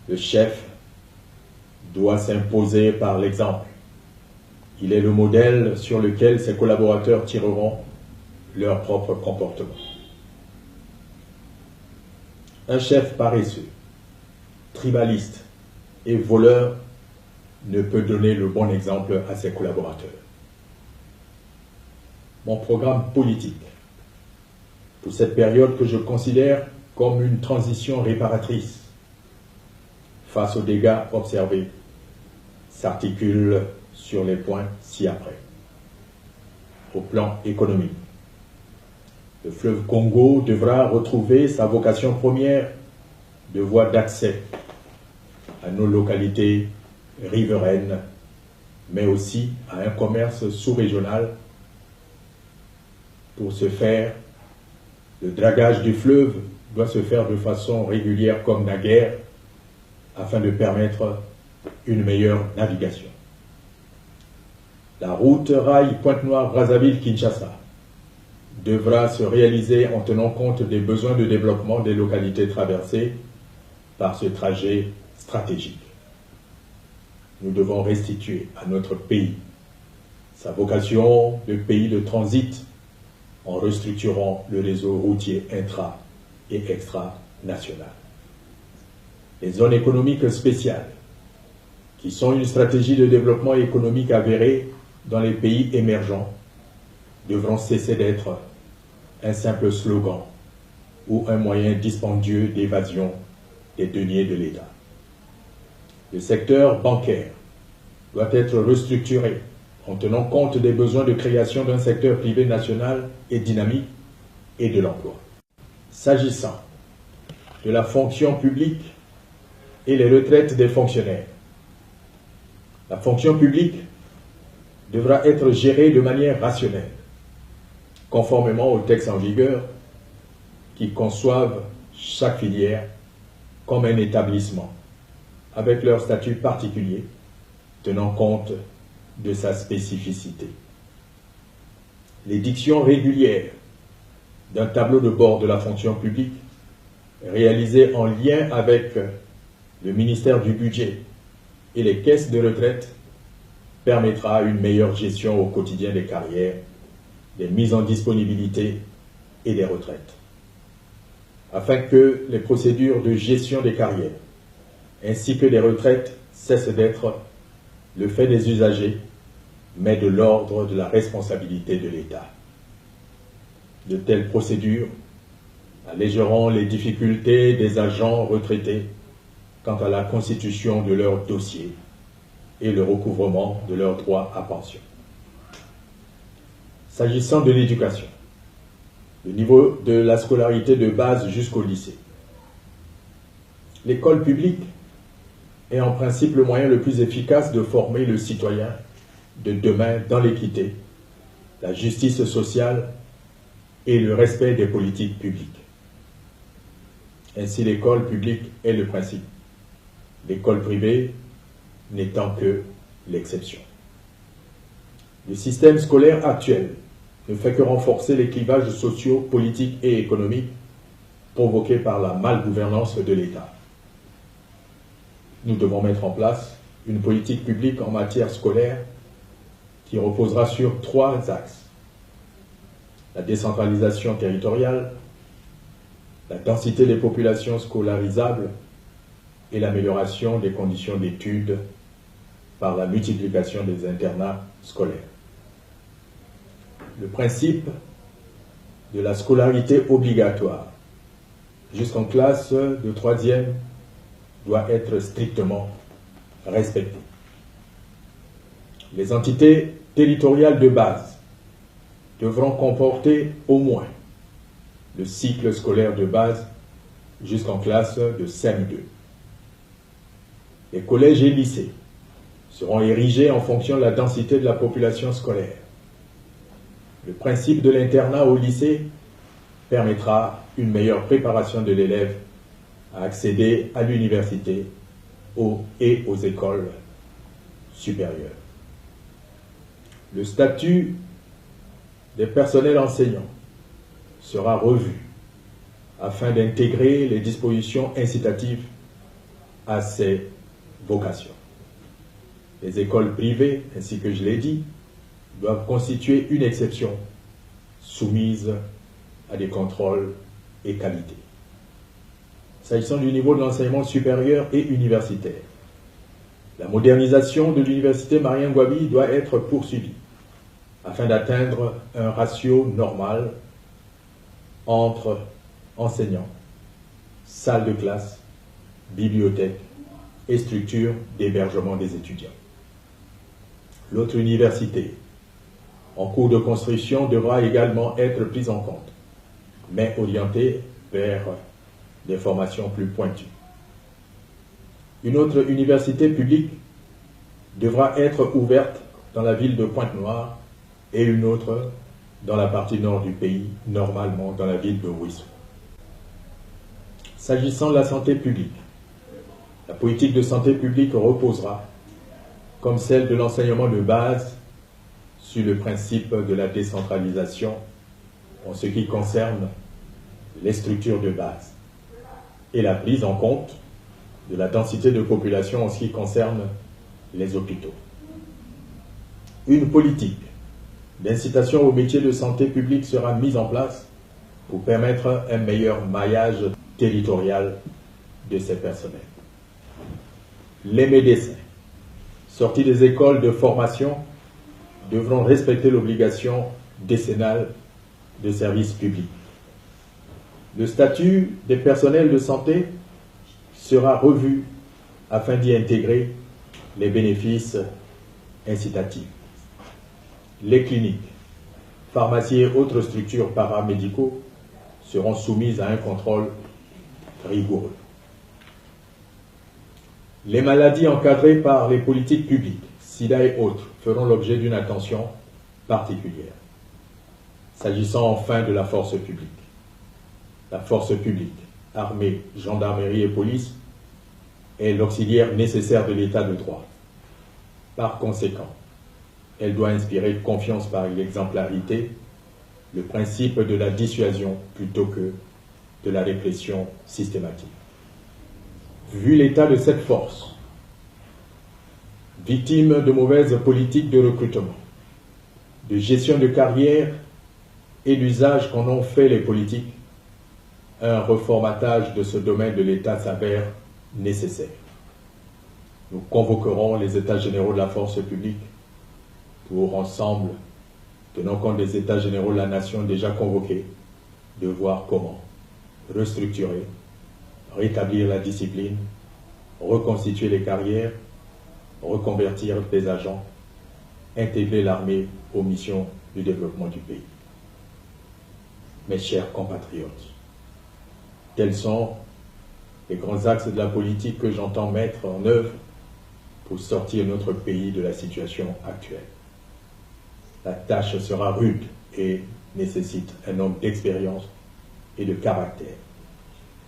Le chef doit s'imposer par l'exemple. Il est le modèle sur lequel ses collaborateurs tireront leur propre comportement. Un chef paresseux, tribaliste et voleur ne peut donner le bon exemple à ses collaborateurs. Mon programme politique pour cette période que je considère comme une transition réparatrice face aux dégâts observés s'articule sur les points ci-après. Au plan économique, le fleuve Congo devra retrouver sa vocation première de voie d'accès à nos localités riveraines, mais aussi à un commerce sous-régional. Pour ce faire, le dragage du fleuve doit se faire de façon régulière comme naguère afin de permettre une meilleure navigation. La route rail Pointe-Noire-Brazzaville-Kinshasa devra se réaliser en tenant compte des besoins de développement des localités traversées par ce trajet stratégique. Nous devons restituer à notre pays sa vocation de pays de transit en restructurant le réseau routier intra- et extra-national. Les zones économiques spéciales, qui sont une stratégie de développement économique avérée dans les pays émergents, devront cesser d'être un simple slogan ou un moyen dispendieux d'évasion des deniers de l'État. Le secteur bancaire doit être restructuré en tenant compte des besoins de création d'un secteur privé national et dynamique et de l'emploi. S'agissant de la fonction publique et les retraites des fonctionnaires, la fonction publique devra être gérée de manière rationnelle, conformément aux textes en vigueur qui conçoivent chaque filière comme un établissement, avec leur statut particulier, tenant compte de sa spécificité. L'édiction régulière d'un tableau de bord de la fonction publique, réalisé en lien avec le ministère du Budget et les caisses de retraite, permettra une meilleure gestion au quotidien des carrières, des mises en disponibilité et des retraites, afin que les procédures de gestion des carrières ainsi que des retraites cessent d'être le fait des usagers, mais de l'ordre de la responsabilité de l'État. De telles procédures allégeront les difficultés des agents retraités quant à la constitution de leur dossier et le recouvrement de leurs droits à pension. S'agissant de l'éducation, le niveau de la scolarité de base jusqu'au lycée, l'école publique est en principe le moyen le plus efficace de former le citoyen de demain dans l'équité, la justice sociale et le respect des politiques publiques. Ainsi, l'école publique est le principe, l'école privée n'étant que l'exception. Le système scolaire actuel ne fait que renforcer les clivages sociaux, politiques et économiques provoqués par la malgouvernance de l'État. Nous devons mettre en place une politique publique en matière scolaire qui reposera sur 3 axes. La décentralisation territoriale, la densité des populations scolarisables et l'amélioration des conditions d'études par la multiplication des internats scolaires. Le principe de la scolarité obligatoire jusqu'en classe de 3e doit être strictement respecté. Les entités territoriales de base devront comporter au moins le cycle scolaire de base jusqu'en classe de CM2. Les collèges et lycées seront érigés en fonction de la densité de la population scolaire. Le principe de l'internat au lycée permettra une meilleure préparation de l'élève à accéder à l'université et aux écoles supérieures. Le statut des personnels enseignants sera revu afin d'intégrer les dispositions incitatives à ses vocations. Les écoles privées, ainsi que je l'ai dit, doivent constituer une exception soumise à des contrôles et qualités. S'agissant du niveau de l'enseignement supérieur et universitaire, la modernisation de l'université Marien Ngouabi doit être poursuivie afin d'atteindre un ratio normal entre enseignants, salles de classe, bibliothèques et structures d'hébergement des étudiants. L'autre université, en cours de construction, devra également être prise en compte, mais orientée vers des formations plus pointues. Une autre université publique devra être ouverte dans la ville de Pointe-Noire et une autre dans la partie nord du pays, normalement dans la ville de Ouissou. S'agissant de la santé publique, la politique de santé publique reposera, comme celle de l'enseignement de base, sur le principe de la décentralisation en ce qui concerne les structures de base et la prise en compte de la densité de population en ce qui concerne les hôpitaux. Une politique d'incitation aux métiers de santé publique sera mise en place pour permettre un meilleur maillage territorial de ces personnels. Les médecins sortis des écoles de formation devront respecter l'obligation décennale de service public. Le statut des personnels de santé sera revu afin d'y intégrer les bénéfices incitatifs. Les cliniques, pharmacies et autres structures paramédicaux seront soumises à un contrôle rigoureux. Les maladies encadrées par les politiques publiques, sida et autres, feront l'objet d'une attention particulière. S'agissant enfin de la force publique. La force publique, armée, gendarmerie et police, est l'auxiliaire nécessaire de l'état de droit. Par conséquent, elle doit inspirer confiance par l'exemplarité, le principe de la dissuasion plutôt que de la répression systématique. Vu l'état de cette force, victime de mauvaises politiques de recrutement, de gestion de carrière et d'usage qu'en ont fait les politiques, un reformatage de ce domaine de l'État s'avère nécessaire. Nous convoquerons les États généraux de la force publique pour ensemble, tenant compte des États généraux de la nation déjà convoqués, de voir comment restructurer, rétablir la discipline, reconstituer les carrières, reconvertir des agents, intégrer l'armée aux missions du développement du pays. Mes chers compatriotes, tels sont les grands axes de la politique que j'entends mettre en œuvre pour sortir notre pays de la situation actuelle. La tâche sera rude et nécessite un homme d'expérience et de caractère.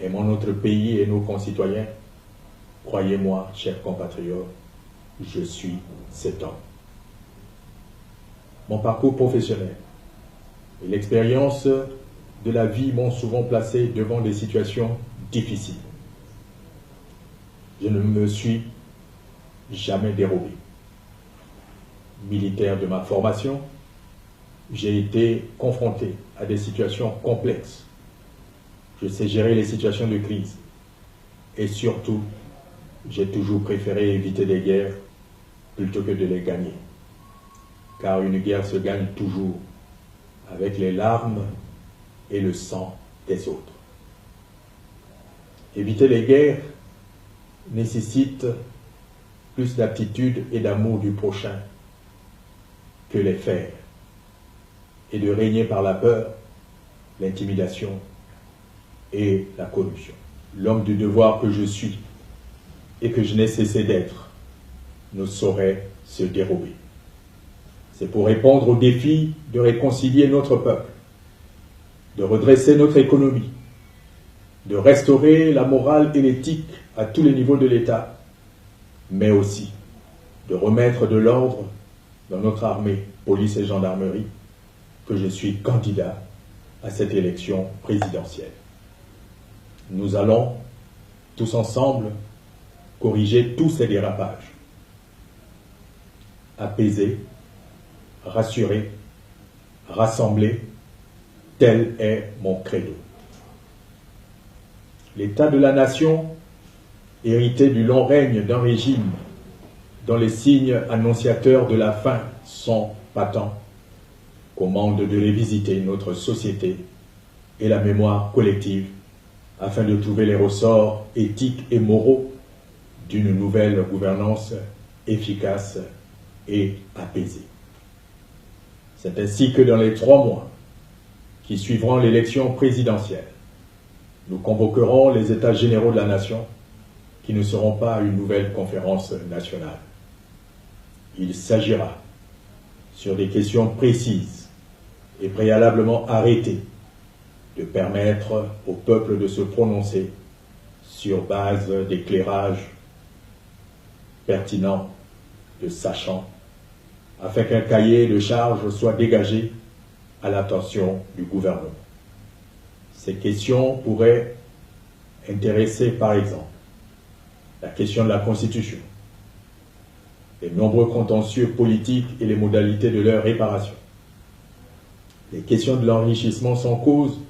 Aimant notre pays et nos concitoyens, croyez-moi, chers compatriotes, je suis cet homme. Mon parcours professionnel et l'expérience de la vie m'ont souvent placé devant des situations difficiles. Je ne me suis jamais dérobé. Militaire de ma formation, j'ai été confronté à des situations complexes. Je sais gérer les situations de crise. Et surtout, j'ai toujours préféré éviter des guerres plutôt que de les gagner. Car une guerre se gagne toujours avec les larmes et le sang des autres. Éviter les guerres nécessite plus d'aptitude et d'amour du prochain que les faire, et de régner par la peur, l'intimidation et la corruption. L'homme du devoir que je suis et que je n'ai cessé d'être ne saurait se dérober. C'est pour répondre au défi de réconcilier notre peuple, de redresser notre économie, de restaurer la morale et l'éthique à tous les niveaux de l'État, mais aussi de remettre de l'ordre dans notre armée, police et gendarmerie, que je suis candidat à cette élection présidentielle. Nous allons, tous ensemble, corriger tous ces dérapages. Apaiser, rassurer, rassembler, tel est mon credo. L'état de la nation, hérité du long règne d'un régime dont les signes annonciateurs de la fin sont patents, commande de revisiter notre société et la mémoire collective afin de trouver les ressorts éthiques et moraux d'une nouvelle gouvernance efficace et apaisée. C'est ainsi que dans les 3 mois qui suivront l'élection présidentielle, nous convoquerons les États généraux de la nation qui ne seront pas une nouvelle conférence nationale. Il s'agira, sur des questions précises et préalablement arrêtées, de permettre au peuple de se prononcer sur base d'éclairages pertinents, de sachants, afin qu'un cahier de charges soit dégagé à l'attention du gouvernement. Ces questions pourraient intéresser, par exemple, la question de la Constitution, les nombreux contentieux politiques et les modalités de leur réparation, les questions de l'enrichissement sans cause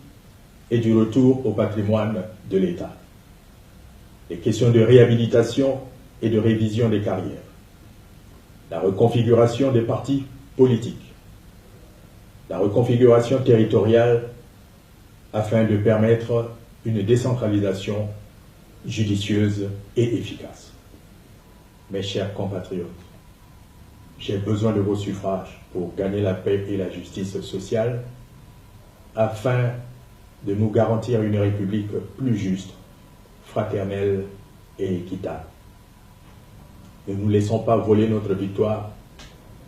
et du retour au patrimoine de l'État, les questions de réhabilitation et de révision des carrières, la reconfiguration des partis politiques, la reconfiguration territoriale afin de permettre une décentralisation judicieuse et efficace. Mes chers compatriotes, j'ai besoin de vos suffrages pour gagner la paix et la justice sociale afin de nous garantir une République plus juste, fraternelle et équitable. Ne nous laissons pas voler notre victoire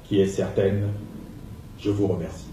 qui est certaine. Je vous remercie.